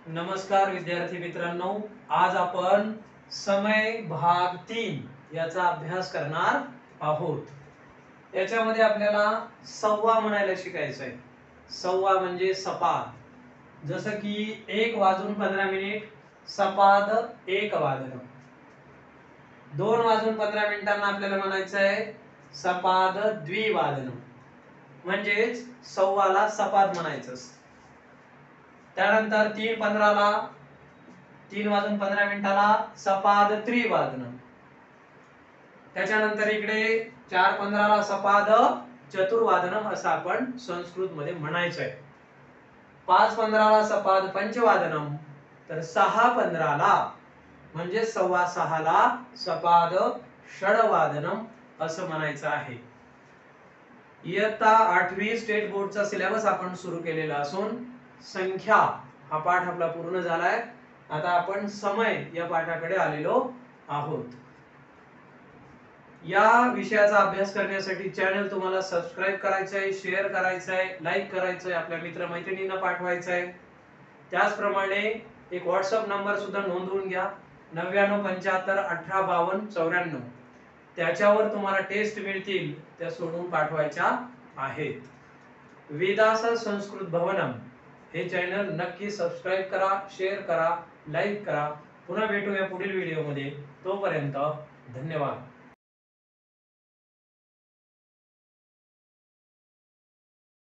नमस्कार विद्यार्थी मित्रांनो, आज आपण समय भाग 3 याचा अभ्यास करणार आहोत। याच्यामध्ये आपल्याला सव्वा म्हणायला शिकायचं आहे। सव्वा म्हणजे सपाद, जसं की 1:15 सपाद 1 वादन। 2:15 आपल्याला म्हणायचं आहे सपाद द्विवादन, म्हणजेच सव्वाला सपाद म्हणायचं। त्यानंतर 3:15 सपाद त्रिवादन। त्याच्यानंतर इकडे 4:15 सपाद चतुर्वादनम असं आपण संस्कृत मध्ये म्हणायचं आहे। 5:15 सपाद पंचवादनम, तर 6:15 म्हणजे 6:15 सपाद षडवादनम असं म्हणायचं आहे। इयत्ता 8वी स्टेट बोर्डचा सिलेबस आपण सुरू केलेला असून संख्या हा पाठ आपला पूर्ण झालाय। आता आपण समय या पाठाकडे आलेलो आहोत। या विषयाचा अभ्यास करण्यासाठी चॅनल तुम्हाला सबस्क्राइब करायचं आहे, शेअर करायचं आहे, लाईक करायचं आहे, आपल्या मित्रमैत्रिणींना पाठवायचं आहे। त्याचप्रमाणे एक व्हॉट्सअप नंबर सुद्धा नोंदवून घ्या, 9975185294। त्याच्यावर तुम्हाला टेस्ट मिळतील, त्या सोडून पाठवायच्या आहेत। वेदास संस्कृत भवनम हे चॅनल नक्की सबस्क्राइब करा, शेअर करा, लाईक करा। पुन्हा भेटूया पुढील व्हिडिओमध्ये। तोपर्यंत धन्यवाद।